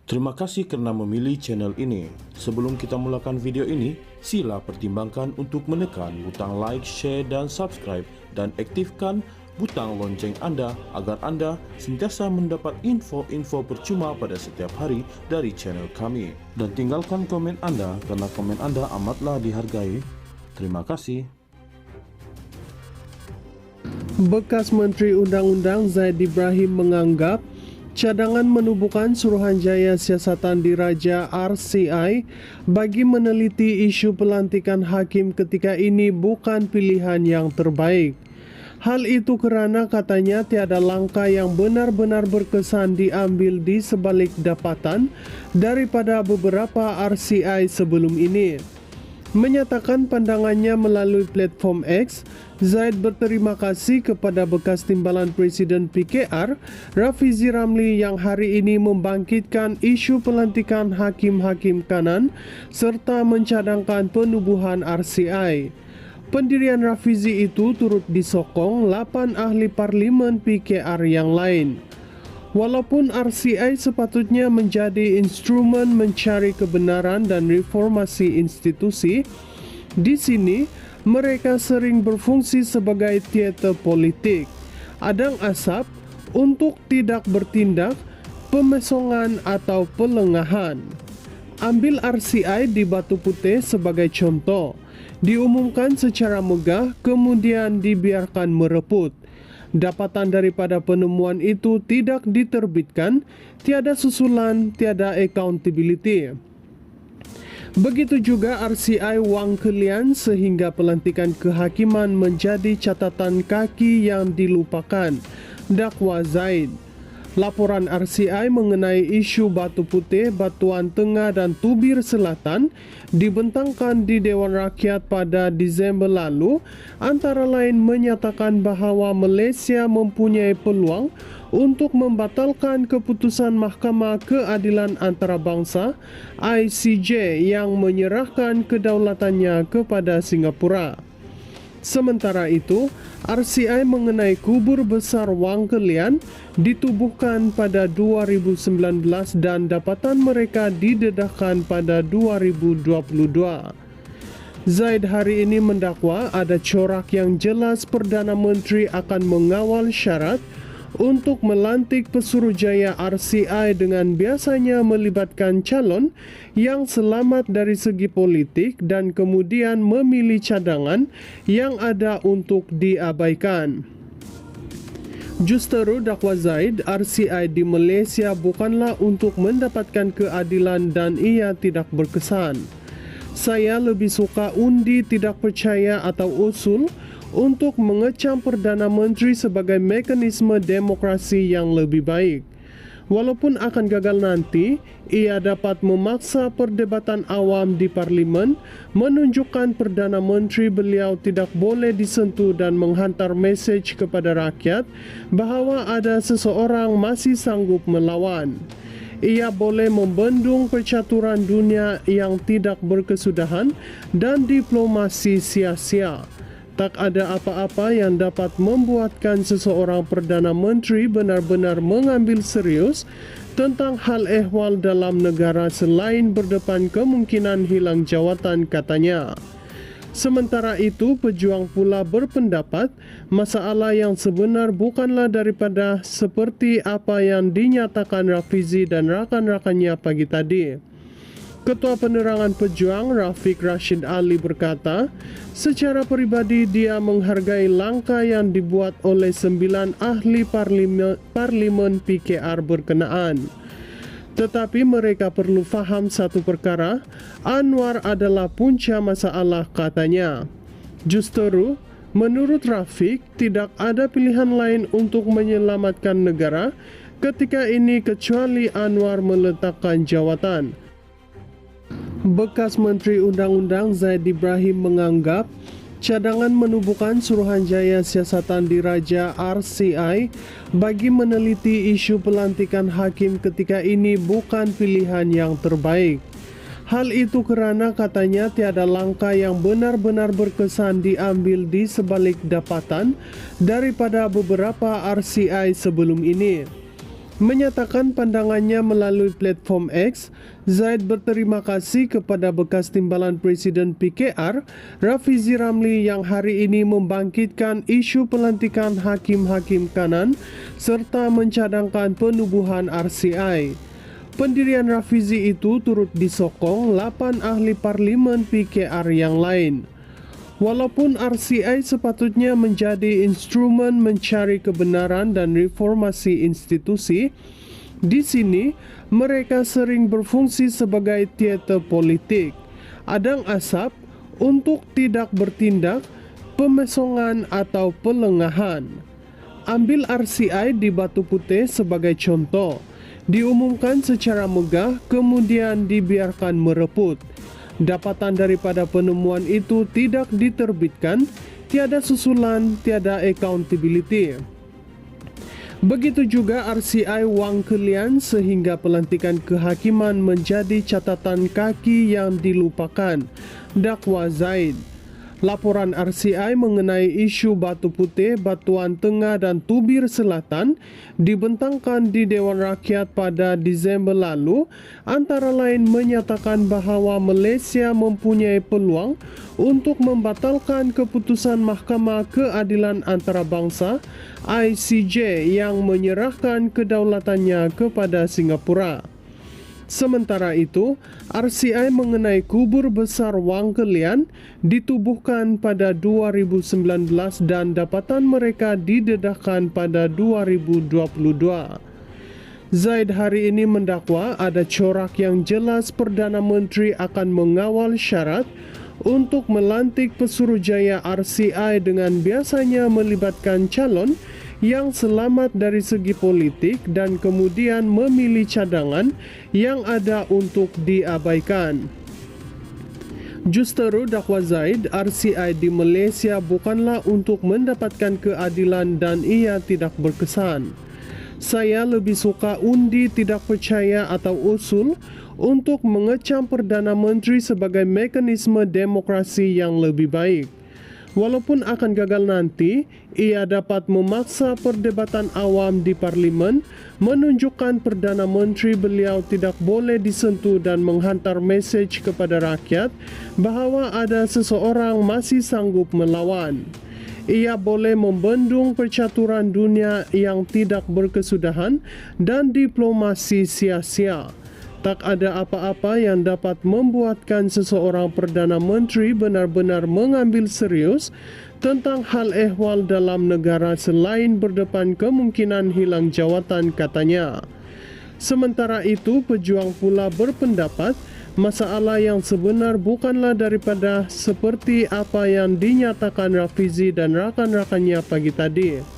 Terima kasih kerana memilih channel ini. Sebelum kita mulakan video ini, sila pertimbangkan untuk menekan butang like, share dan subscribe dan aktifkan butang lonceng anda agar anda sentiasa mendapat info-info percuma pada setiap hari dari channel kami. Dan tinggalkan komen anda kerana komen anda amatlah dihargai. Terima kasih. Bekas Menteri Undang-Undang Zaid Ibrahim menganggap cadangan menubuhkan Suruhanjaya Siasatan Diraja RCI bagi meneliti isu pelantikan hakim ketika ini bukan pilihan yang terbaik. Hal itu kerana katanya tiada langkah yang benar-benar berkesan diambil di sebalik dapatan daripada beberapa RCI sebelum ini. Menyatakan pandangannya melalui platform X, Zaid berterima kasih kepada bekas timbalan Presiden PKR, Rafizi Ramli yang hari ini membangkitkan isu pelantikan hakim-hakim kanan serta mencadangkan penubuhan RCI. Pendirian Rafizi itu turut disokong 8 ahli parlimen PKR yang lain. Walaupun RCI sepatutnya menjadi instrumen mencari kebenaran dan reformasi institusi, di sini mereka sering berfungsi sebagai teater politik, adang asap untuk tidak bertindak, pemesongan atau pelengahan. Ambil RCI di Batu Putih sebagai contoh, diumumkan secara megah kemudian dibiarkan mereput. Dapatan daripada penemuan itu tidak diterbitkan, tiada susulan, tiada accountability. Begitu juga RCI Wang Kelian sehingga pelantikan kehakiman menjadi catatan kaki yang dilupakan, dakwa Zaid. Laporan RCI mengenai isu Batu Putih, Batuan Tengah dan Tubir Selatan dibentangkan di Dewan Rakyat pada Disember lalu, antara lain menyatakan bahawa Malaysia mempunyai peluang untuk membatalkan keputusan Mahkamah Keadilan Antarabangsa ICJ yang menyerahkan kedaulatannya kepada Singapura. Sementara itu, RCI mengenai kubur besar Wang Kelian ditubuhkan pada 2019 dan dapatan mereka didedahkan pada 2022. Zaid hari ini mendakwa ada corak yang jelas Perdana Menteri akan mengawal syarat untuk melantik Pesuruhjaya RCI dengan biasanya melibatkan calon yang selamat dari segi politik dan kemudian memilih cadangan yang ada untuk diabaikan. Justeru dakwa Zaid, RCI di Malaysia bukanlah untuk mendapatkan keadilan dan ia tidak berkesan. Saya lebih suka undi tidak percaya atau usul untuk mengecam Perdana Menteri sebagai mekanisme demokrasi yang lebih baik. Walaupun akan gagal nanti, ia dapat memaksa perdebatan awam di parlimen, menunjukkan Perdana Menteri beliau tidak boleh disentuh dan menghantar mesej kepada rakyat bahawa ada seseorang masih sanggup melawan. Ia boleh membendung percaturan dunia yang tidak berkesudahan dan diplomasi sia-sia. Tak ada apa-apa yang dapat membuatkan seseorang Perdana Menteri benar-benar mengambil serius tentang hal ehwal dalam negara selain berdepan kemungkinan hilang jawatan, katanya. Sementara itu, pejuang pula berpendapat masalah yang sebenar bukanlah daripada seperti apa yang dinyatakan Rafizi dan rakan-rakannya pagi tadi. Ketua Penerangan Pejuang Rafiq Rashid Ali berkata, secara peribadi dia menghargai langkah yang dibuat oleh 9 ahli parlimen PKR berkenaan. Tetapi mereka perlu faham satu perkara, Anwar adalah punca masalah, katanya. Justeru, menurut Rafiq, tidak ada pilihan lain untuk menyelamatkan negara ketika ini kecuali Anwar meletakkan jawatan. Bekas Menteri Undang-Undang Zaid Ibrahim menganggap cadangan menubuhkan Suruhanjaya Siasatan Diraja RCI bagi meneliti isu pelantikan hakim ketika ini bukan pilihan yang terbaik. Hal itu kerana katanya tiada langkah yang benar-benar berkesan diambil di sebalik dapatan daripada beberapa RCI sebelum ini. Menyatakan pandangannya melalui platform X, Zaid berterima kasih kepada bekas timbalan Presiden PKR, Rafizi Ramli yang hari ini membangkitkan isu pelantikan hakim-hakim kanan serta mencadangkan penubuhan RCI. Pendirian Rafizi itu turut disokong 8 ahli parlimen PKR yang lain. Walaupun RCI sepatutnya menjadi instrumen mencari kebenaran dan reformasi institusi, di sini mereka sering berfungsi sebagai teater politik, adang asap untuk tidak bertindak, pemesongan atau pelengahan. Ambil RCI di Batu Putih sebagai contoh, diumumkan secara megah kemudian dibiarkan mereput. Dapatan daripada penemuan itu tidak diterbitkan, tiada susulan, tiada accountability. Begitu juga RCI Wang Kelian sehingga pelantikan kehakiman menjadi catatan kaki yang dilupakan, dakwa Zaid. Laporan RCI mengenai isu Batu Putih, Batuan Tengah dan Tubir Selatan dibentangkan di Dewan Rakyat pada Disember lalu, antara lain menyatakan bahawa Malaysia mempunyai peluang untuk membatalkan keputusan Mahkamah Keadilan Antarabangsa ICJ yang menyerahkan kedaulatannya kepada Singapura. Sementara itu, RCI mengenai kubur besar Wang Kelian ditubuhkan pada 2019 dan dapatan mereka didedahkan pada 2022. Zaid hari ini mendakwa ada corak yang jelas Perdana Menteri akan mengawal syarat untuk melantik Pesuruhjaya RCI dengan biasanya melibatkan calon yang selamat dari segi politik dan kemudian memilih cadangan yang ada untuk diabaikan. Justeru dakwa Zaid, RCI di Malaysia bukanlah untuk mendapatkan keadilan dan ia tidak berkesan. Saya lebih suka undi tidak percaya atau usul untuk mengecam Perdana Menteri sebagai mekanisme demokrasi yang lebih baik. Walaupun akan gagal nanti, ia dapat memaksa perdebatan awam di parlimen, menunjukkan Perdana Menteri beliau tidak boleh disentuh dan menghantar mesej kepada rakyat bahawa ada seseorang masih sanggup melawan. Ia boleh membendung percaturan dunia yang tidak berkesudahan dan diplomasi sia-sia. Tak ada apa-apa yang dapat membuatkan seseorang Perdana Menteri benar-benar mengambil serius tentang hal ehwal dalam negara selain berdepan kemungkinan hilang jawatan, katanya. Sementara itu, pejuang pula berpendapat masalah yang sebenar bukanlah daripada seperti apa yang dinyatakan Rafizi dan rakan-rakannya pagi tadi.